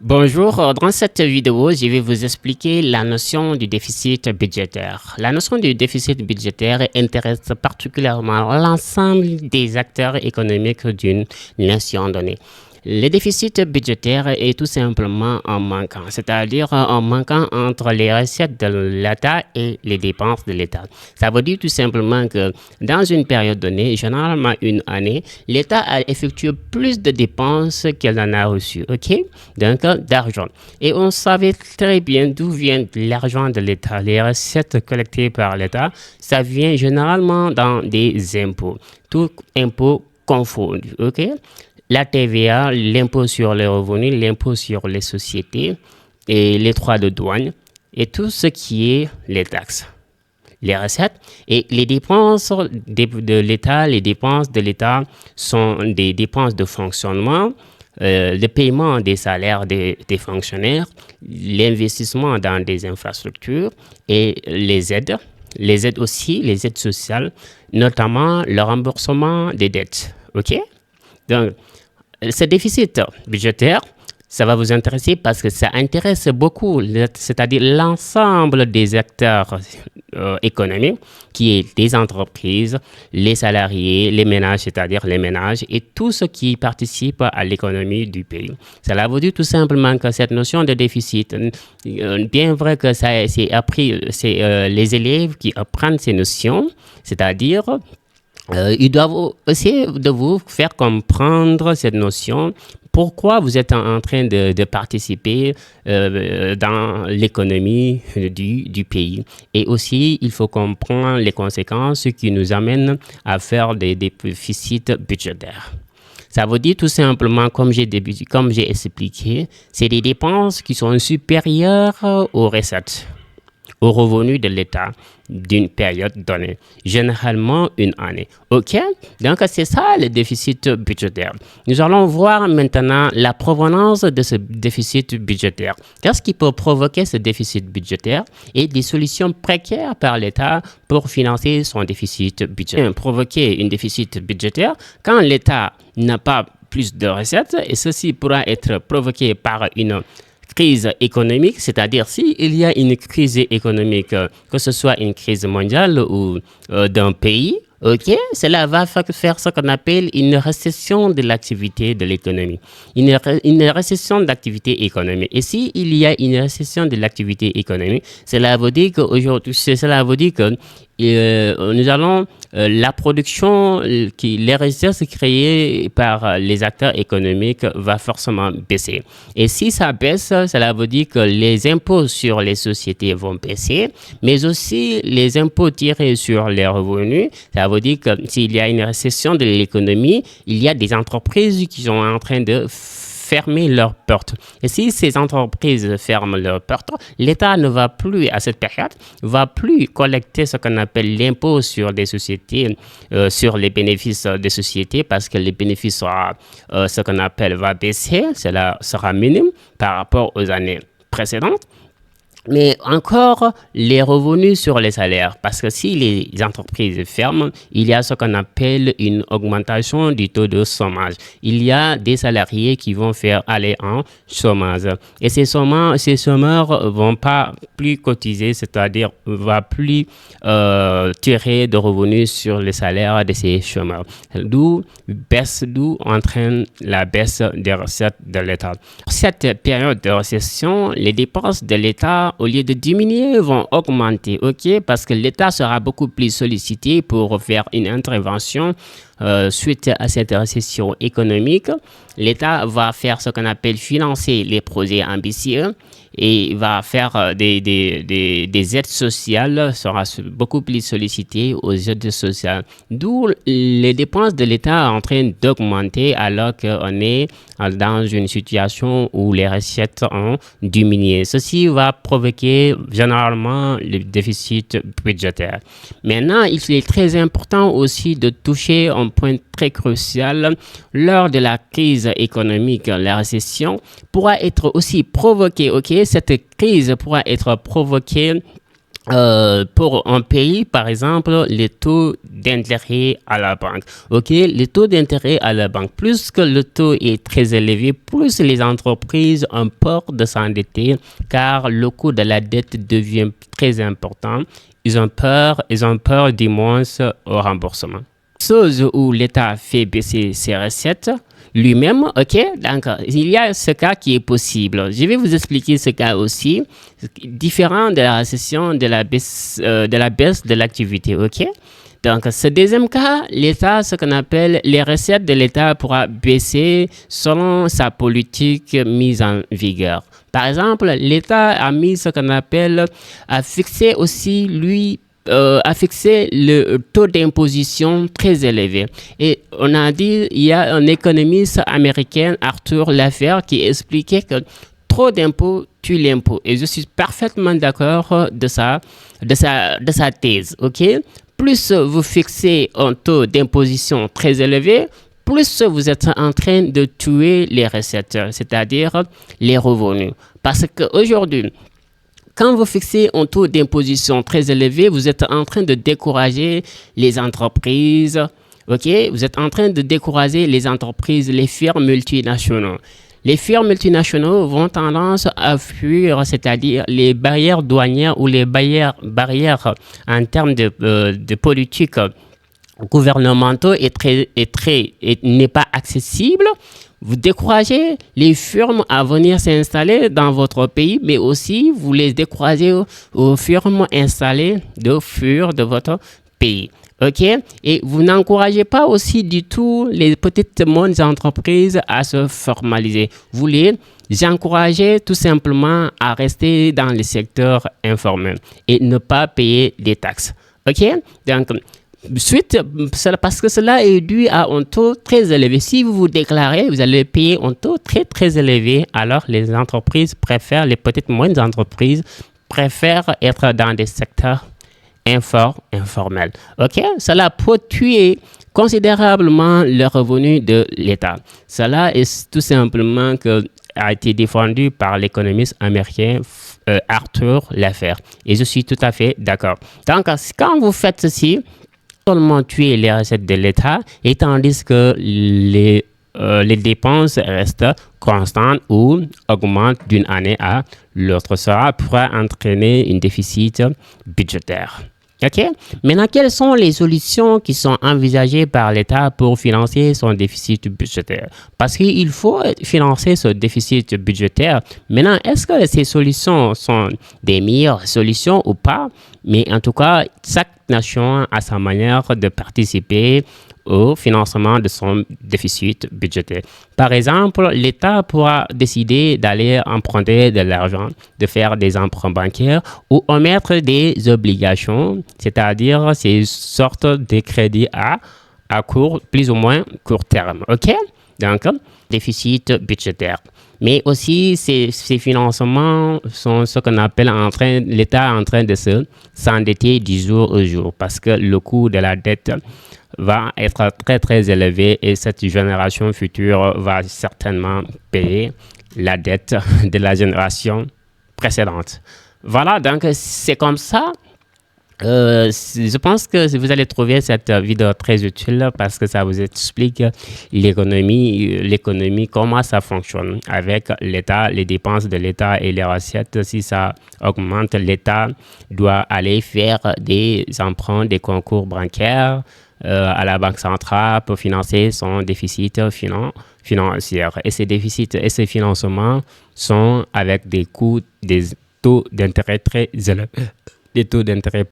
Bonjour, dans cette vidéo, je vais vous expliquer la notion du déficit budgétaire. La notion du déficit budgétaire intéresse particulièrement l'ensemble des acteurs économiques d'une nation donnée. Le déficit budgétaire est tout simplement un manquant, c'est-à-dire un manquant entre les recettes de l'État et les dépenses de l'État. Ça veut dire tout simplement que dans une période donnée, généralement une année, l'État a effectué plus de dépenses qu'elle en a reçu, ok? Donc, d'argent. Et on savait très bien d'où vient l'argent de l'État. Les recettes collectées par l'État, ça vient généralement dans des impôts. Tout impôt confondu, ok? La TVA, l'impôt sur les revenus, l'impôt sur les sociétés et les droits de douane et tout ce qui est les taxes, les recettes et les dépenses de l'État. Les dépenses de l'État sont des dépenses de fonctionnement, le paiement des salaires des fonctionnaires, l'investissement dans des infrastructures et les aides. Les aides aussi, les aides sociales, notamment le remboursement des dettes. OK? Donc, ce déficit budgétaire, ça va vous intéresser parce que ça intéresse beaucoup, c'est-à-dire l'ensemble des acteurs économiques, qui est des entreprises, les salariés, les ménages, c'est-à-dire les ménages, et tout ce qui participe à l'économie du pays. Cela veut dire tout simplement que cette notion de déficit, bien vrai que ça c'est appris, c'est les élèves qui apprennent ces notions, c'est-à-dire ils doivent essayer de vous faire comprendre cette notion. Pourquoi vous êtes en train de participer dans l'économie du pays. Et aussi, il faut comprendre les conséquences qui nous amènent à faire des déficits budgétaires. Ça veut dire tout simplement, comme j'ai expliqué, c'est des dépenses qui sont supérieures aux recettes, aux revenus de l'État d'une période donnée, généralement une année. OK? Donc, c'est ça le déficit budgétaire. Nous allons voir maintenant la provenance de ce déficit budgétaire. Qu'est-ce qui peut provoquer ce déficit budgétaire et des solutions précaires par l'État pour financer son déficit budgétaire. Provoquer un déficit budgétaire quand l'État n'a pas plus de recettes, et ceci pourra être provoqué par une crise économique, c'est-à-dire s'il y a une crise économique, que ce soit une crise mondiale ou d'un pays, ok, cela va faire ce qu'on appelle une récession de l'activité de l'économie, une récession d'activité économique. Et s'il y a une récession de l'activité économique, cela veut dire qu'aujourd'hui, cela veut dire que nous allons la production, les ressources créées par les acteurs économiques va forcément baisser. Et si ça baisse, cela veut dire que les impôts sur les sociétés vont baisser, mais aussi les impôts tirés sur les revenus. Ça veut dire que s'il y a une récession de l'économie, il y a des entreprises qui sont en train de fermer leurs portes. Et si ces entreprises ferment leurs portes, l'État ne va plus, à cette période, va plus collecter ce qu'on appelle l'impôt sur des sociétés, sur les bénéfices des sociétés, parce que les bénéfices sera, ce qu'on appelle, va baisser, cela sera minime par rapport aux années précédentes. Mais encore, les revenus sur les salaires, parce que si les entreprises ferment, il y a ce qu'on appelle une augmentation du taux de chômage. Il y a des salariés qui vont faire aller en chômage. Et ces chômeurs vont pas plus cotiser, c'est-à-dire va plus tirer de revenus sur les salaires de ces chômeurs. D'où entraîne la baisse des recettes de l'État. Cette période de récession, les dépenses de l'État, au lieu de diminuer, vont augmenter, ok? Parce que l'État sera beaucoup plus sollicité pour faire une intervention suite à cette récession économique. L'État va faire ce qu'on appelle financer les projets ambitieux et va faire des aides sociales, sera beaucoup plus sollicité aux aides sociales. D'où les dépenses de l'État en train d'augmenter alors qu'on est dans une situation où les recettes ont diminué. Ceci va provoquer généralement le déficit budgétaire. Maintenant, il est très important aussi de toucher un point très crucial. Lors de la crise économique, la récession pourra être aussi provoquée, ok? Cette crise pourra être provoquée pour un pays, par exemple, les taux d'intérêt à la banque. OK, les taux d'intérêt à la banque, plus que le taux est très élevé, plus les entreprises ont peur de s'endetter car le coût de la dette devient très important. Ils ont peur du moins au remboursement. Chose où l'État fait baisser ses recettes lui-même, ok, donc il y a ce cas qui est possible. Je vais vous expliquer ce cas aussi, différent de la récession, de la baisse de l'activité, ok. Donc, ce deuxième cas, l'État, ce qu'on appelle les recettes de l'État pourra baisser selon sa politique mise en vigueur. Par exemple, l'État a mis ce qu'on appelle, a fixé aussi, lui, a fixé le taux d'imposition très élevé. Et on a dit, il y a un économiste américain, Arthur Laffer, qui expliquait que trop d'impôts tue l'impôt. Et je suis parfaitement d'accord de sa thèse. OK? Plus vous fixez un taux d'imposition très élevé, plus vous êtes en train de tuer les recettes, c'est-à-dire les revenus. Parce qu'aujourd'hui, quand vous fixez un taux d'imposition très élevé, vous êtes en train de décourager les entreprises. OK? Vous êtes en train de décourager les entreprises, les firmes multinationales. Les firmes multinationales vont tendance à fuir, c'est-à-dire les barrières douanières ou les barrières en termes de politique gouvernementaux n'est pas accessible. Vous découragez les firmes à venir s'installer dans votre pays, mais aussi vous les découragez aux firmes installées de fuir de votre pays. OK? Et vous n'encouragez pas aussi du tout les petites et moyennes entreprises à se formaliser. Vous les encouragez tout simplement à rester dans le secteur informel et ne pas payer des taxes. OK? Donc, parce que cela est dû à un taux très élevé. Si vous vous déclarez, vous allez payer un taux très, très élevé. Alors, les petites et moyennes entreprises préfèrent être dans des secteurs informels. OK? Cela peut tuer considérablement le revenu de l'État. Cela est tout simplement a été défendu par l'économiste américain Arthur Laffer. Et je suis tout à fait d'accord. Donc, quand vous faites ceci, seulement tuer les recettes de l'État, et tandis que les dépenses restent constantes ou augmentent d'une année à l'autre. Cela pourra entraîner un déficit budgétaire. OK? Maintenant, quelles sont les solutions qui sont envisagées par l'État pour financer son déficit budgétaire? Parce qu'il faut financer ce déficit budgétaire. Maintenant, est-ce que ces solutions sont des meilleures solutions ou pas? Mais en tout cas, chaque nation a sa manière de participer au financement de son déficit budgétaire. Par exemple, l'État pourra décider d'aller emprunter de l'argent, de faire des emprunts bancaires ou émettre des obligations, c'est-à-dire ces sortes de crédits à plus ou moins court terme. OK? Donc, déficit budgétaire. Mais aussi, ces financements sont ce qu'on appelle l'État en train de s'endetter du jour au jour parce que le coût de la dette va être très, très élevé et cette génération future va certainement payer la dette de la génération précédente. Voilà, donc c'est comme ça. Je pense que vous allez trouver cette vidéo très utile parce que ça vous explique l'économie, comment ça fonctionne avec l'État, les dépenses de l'État et les recettes. Si ça augmente, l'État doit aller faire des emprunts, des concours bancaires à la Banque centrale pour financer son déficit financier. Et ces déficits et ces financements sont avec des taux d'intérêt très élevés. Des taux d'intérêt